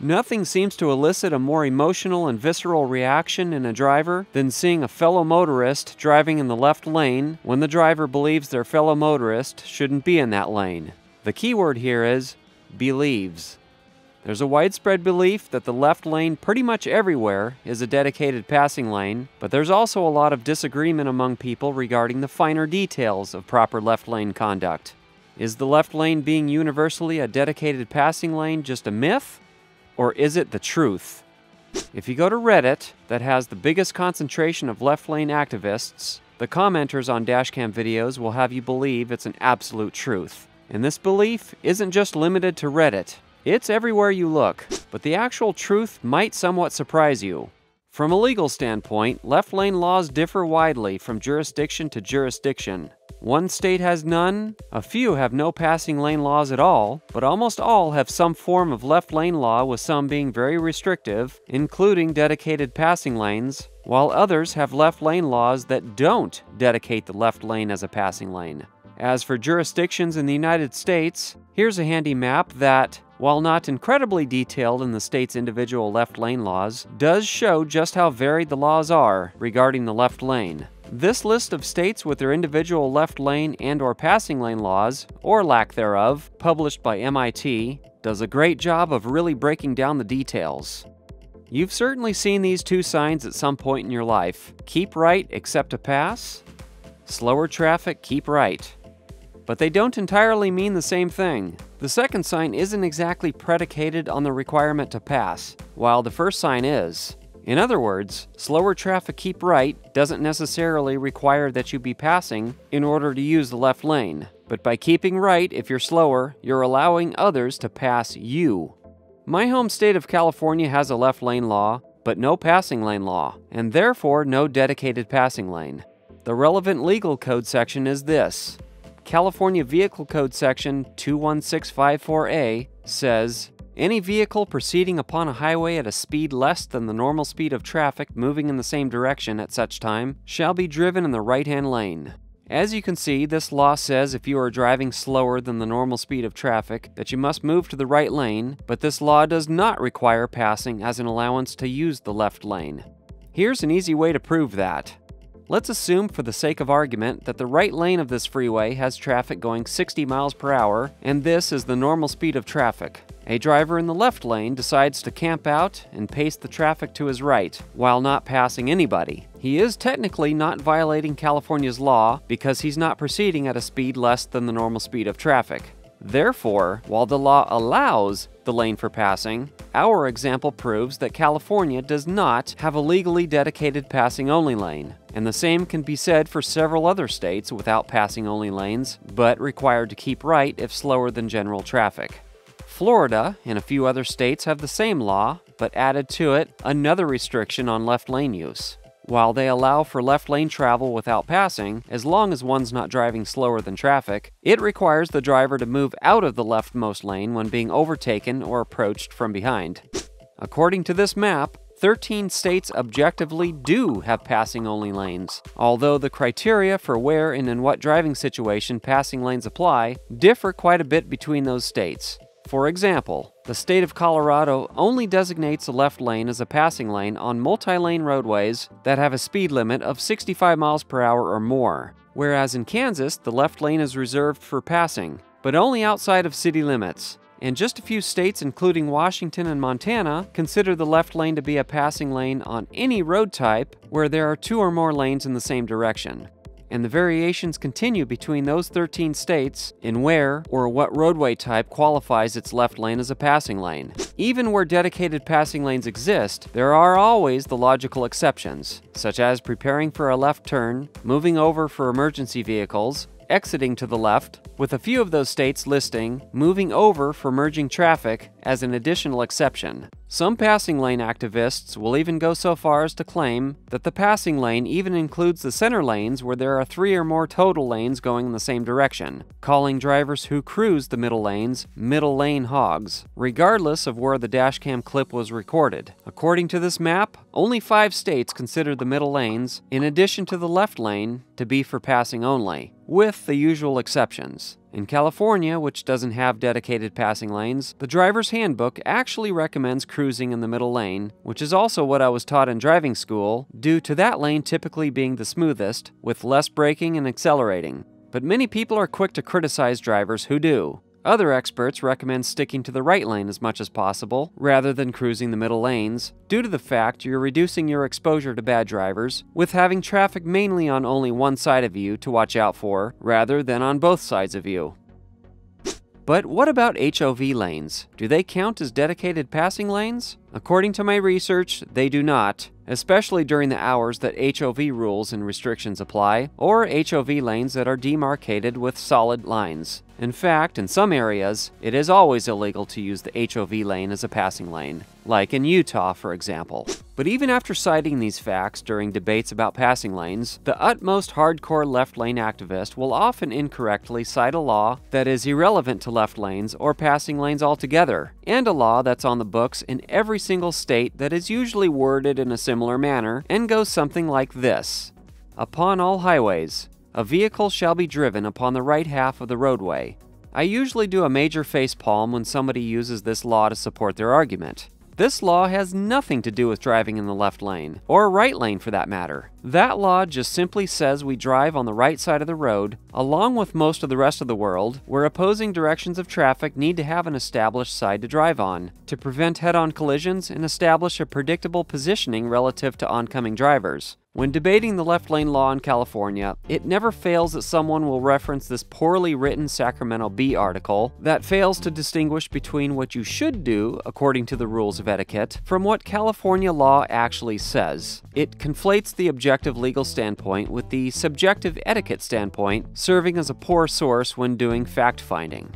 Nothing seems to elicit a more emotional and visceral reaction in a driver than seeing a fellow motorist driving in the left lane when the driver believes their fellow motorist shouldn't be in that lane. The key word here is believes. There's a widespread belief that the left lane pretty much everywhere is a dedicated passing lane, but there's also a lot of disagreement among people regarding the finer details of proper left lane conduct. Is the left lane being universally a dedicated passing lane just a myth? Or is it the truth? If you go to Reddit, that has the biggest concentration of left lane activists, the commenters on DashCam videos will have you believe it's an absolute truth. And this belief isn't just limited to Reddit. It's everywhere you look, but the actual truth might somewhat surprise you. From a legal standpoint, left lane laws differ widely from jurisdiction to jurisdiction. One state has none, a few have no passing lane laws at all, but almost all have some form of left lane law, with some being very restrictive, including dedicated passing lanes, while others have left lane laws that don't dedicate the left lane as a passing lane. As for jurisdictions in the United States, here's a handy map that, while not incredibly detailed in the state's individual left lane laws, does show just how varied the laws are regarding the left lane. This list of states with their individual left lane and/or passing lane laws, or lack thereof, published by MIT, does a great job of really breaking down the details. You've certainly seen these two signs at some point in your life. Keep right except to pass. Slower traffic, keep right. But they don't entirely mean the same thing. The second sign isn't exactly predicated on the requirement to pass, while the first sign is. In other words, slower traffic keep right doesn't necessarily require that you be passing in order to use the left lane. But by keeping right, if you're slower, you're allowing others to pass you. My home state of California has a left lane law, but no passing lane law, and therefore no dedicated passing lane. The relevant legal code section is this. California Vehicle Code Section 21654A says, any vehicle proceeding upon a highway at a speed less than the normal speed of traffic moving in the same direction at such time shall be driven in the right-hand lane. As you can see, this law says if you are driving slower than the normal speed of traffic that you must move to the right lane, but this law does not require passing as an allowance to use the left lane. Here's an easy way to prove that. Let's assume, for the sake of argument, that the right lane of this freeway has traffic going 60 miles per hour, and this is the normal speed of traffic. A driver in the left lane decides to camp out and pace the traffic to his right, while not passing anybody. He is technically not violating California's law because he's not proceeding at a speed less than the normal speed of traffic. Therefore, while the law allows the lane for passing, our example proves that California does not have a legally dedicated passing-only lane, and the same can be said for several other states without passing-only lanes, but required to keep right if slower than general traffic. Florida and a few other states have the same law, but added to it another restriction on left lane use. While they allow for left lane travel without passing, as long as one's not driving slower than traffic, it requires the driver to move out of the leftmost lane when being overtaken or approached from behind. According to this map, 13 states objectively do have passing-only lanes, although the criteria for where and in what driving situation passing lanes apply differ quite a bit between those states. For example, the state of Colorado only designates a left lane as a passing lane on multi-lane roadways that have a speed limit of 65 miles per hour or more, whereas in Kansas, the left lane is reserved for passing, but only outside of city limits. And just a few states, including Washington and Montana, consider the left lane to be a passing lane on any road type where there are 2 or more lanes in the same direction. And the variations continue between those 13 states in where or what roadway type qualifies its left lane as a passing lane. Even where dedicated passing lanes exist, there are always the logical exceptions, such as preparing for a left turn, moving over for emergency vehicles, exiting to the left, with a few of those states listing moving over for merging traffic as an additional exception. Some passing lane activists will even go so far as to claim that the passing lane even includes the center lanes where there are 3 or more total lanes going in the same direction, calling drivers who cruise the middle lanes middle lane hogs, regardless of where the dashcam clip was recorded. According to this map, only 5 states consider the middle lanes, in addition to the left lane, to be for passing only. with the usual exceptions. In California, which doesn't have dedicated passing lanes, the driver's handbook actually recommends cruising in the middle lane, which is also what I was taught in driving school, due to that lane typically being the smoothest, with less braking and accelerating. But many people are quick to criticize drivers who do. Other experts recommend sticking to the right lane as much as possible, rather than cruising the middle lanes, due to the fact you're reducing your exposure to bad drivers, with having traffic mainly on only one side of you to watch out for, rather than on both sides of you. But what about HOV lanes? Do they count as dedicated passing lanes? According to my research, they do not, especially during the hours that HOV rules and restrictions apply, or HOV lanes that are demarcated with solid lines. In fact, in some areas, it is always illegal to use the HOV lane as a passing lane, like in Utah, for example. But even after citing these facts during debates about passing lanes, the utmost hardcore left lane activist will often incorrectly cite a law that is irrelevant to left lanes or passing lanes altogether, and a law that's on the books in every single state that is usually worded in a similar manner and goes something like this. Upon all highways, a vehicle shall be driven upon the right half of the roadway. I usually do a major facepalm when somebody uses this law to support their argument. This law has nothing to do with driving in the left lane, or right lane for that matter. That law just simply says we drive on the right side of the road, along with most of the rest of the world, where opposing directions of traffic need to have an established side to drive on, to prevent head-on collisions and establish a predictable positioning relative to oncoming drivers. When debating the left lane law in California, it never fails that someone will reference this poorly written Sacramento Bee article that fails to distinguish between what you should do, according to the rules of etiquette, from what California law actually says. It conflates the objective legal standpoint with the subjective etiquette standpoint, serving as a poor source when doing fact-finding.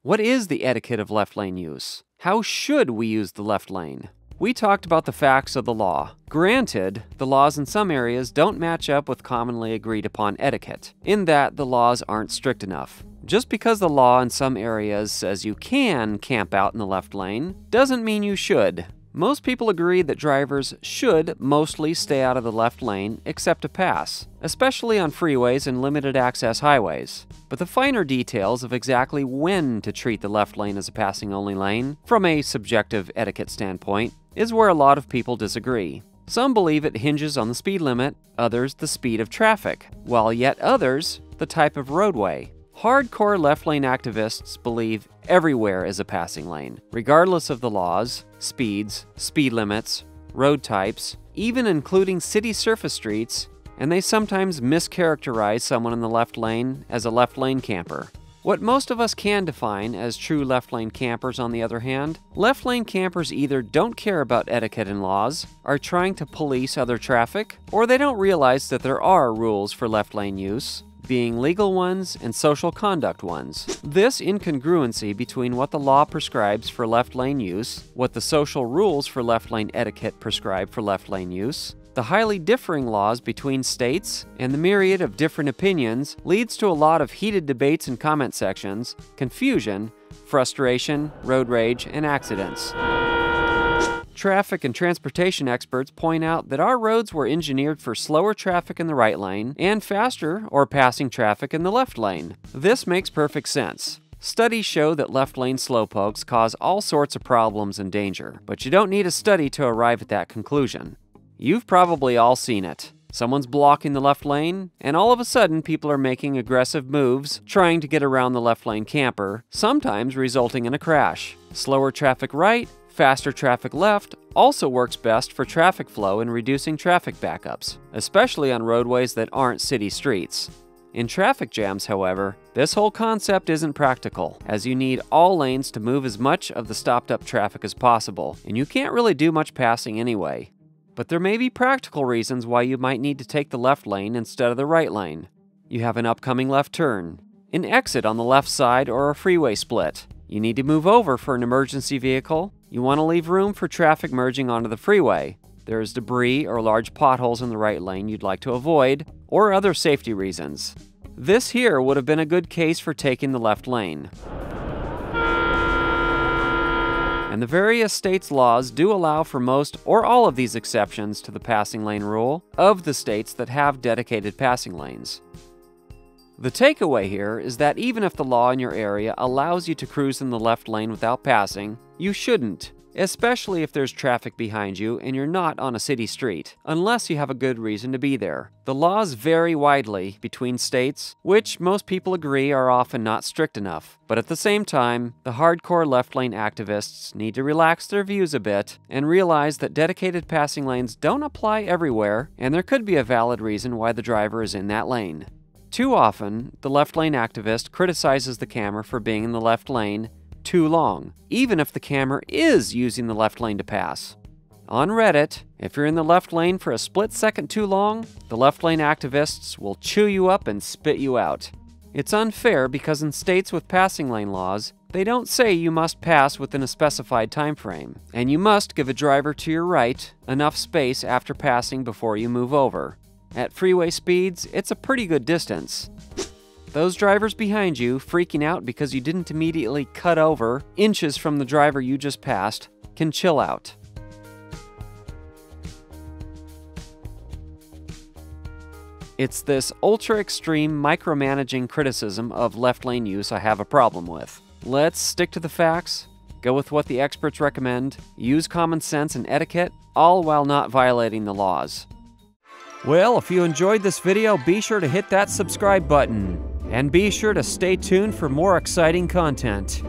What is the etiquette of left lane use? How should we use the left lane? We talked about the facts of the law. Granted, the laws in some areas don't match up with commonly agreed upon etiquette, in that the laws aren't strict enough. Just because the law in some areas says you can camp out in the left lane, doesn't mean you should. Most people agree that drivers should mostly stay out of the left lane except to pass, especially on freeways and limited access highways. But the finer details of exactly when to treat the left lane as a passing-only lane, from a subjective etiquette standpoint, is where a lot of people disagree. Some believe it hinges on the speed limit, others the speed of traffic, while yet others the type of roadway. Hardcore left lane activists believe everywhere is a passing lane, regardless of the laws, speeds, speed limits, road types, even including city surface streets, and they sometimes mischaracterize someone in the left lane as a left lane camper. What most of us can define as true left lane campers, on the other hand, left lane campers either don't care about etiquette and laws, are trying to police other traffic, or they don't realize that there are rules for left lane use, being legal ones and social conduct ones. This incongruency between what the law prescribes for left lane use, what the social rules for left lane etiquette prescribe for left lane use, the highly differing laws between states, and the myriad of different opinions leads to a lot of heated debates in comment sections, confusion, frustration, road rage, and accidents. Traffic and transportation experts point out that our roads were engineered for slower traffic in the right lane and faster or passing traffic in the left lane. This makes perfect sense. Studies show that left lane slowpokes cause all sorts of problems and danger, but you don't need a study to arrive at that conclusion. You've probably all seen it. Someone's blocking the left lane, and all of a sudden people are making aggressive moves, trying to get around the left lane camper, sometimes resulting in a crash. Slower traffic right, faster traffic left also works best for traffic flow and reducing traffic backups, especially on roadways that aren't city streets. In traffic jams, however, this whole concept isn't practical, as you need all lanes to move as much of the stopped-up traffic as possible, and you can't really do much passing anyway. But there may be practical reasons why you might need to take the left lane instead of the right lane. You have an upcoming left turn, an exit on the left side, or a freeway split. You need to move over for an emergency vehicle. You want to leave room for traffic merging onto the freeway. There is debris or large potholes in the right lane you'd like to avoid, or other safety reasons. This here would have been a good case for taking the left lane. And the various states' laws do allow for most or all of these exceptions to the passing lane rule of the states that have dedicated passing lanes. The takeaway here is that even if the law in your area allows you to cruise in the left lane without passing, you shouldn't, especially if there's traffic behind you and you're not on a city street, unless you have a good reason to be there. The laws vary widely between states, which most people agree are often not strict enough. But at the same time, the hardcore left lane activists need to relax their views a bit and realize that dedicated passing lanes don't apply everywhere, and there could be a valid reason why the driver is in that lane. Too often, the left lane activist criticizes the camera for being in the left lane too long, even if the camera is using the left lane to pass. On Reddit, if you're in the left lane for a split second too long, the left lane activists will chew you up and spit you out. It's unfair because in states with passing lane laws, they don't say you must pass within a specified time frame, and you must give a driver to your right enough space after passing before you move over. At freeway speeds, it's a pretty good distance. Those drivers behind you freaking out because you didn't immediately cut over inches from the driver you just passed can chill out. It's this ultra-extreme micromanaging criticism of left lane use I have a problem with. Let's stick to the facts, go with what the experts recommend, use common sense and etiquette, all while not violating the laws. Well, if you enjoyed this video, be sure to hit that subscribe button. And be sure to stay tuned for more exciting content.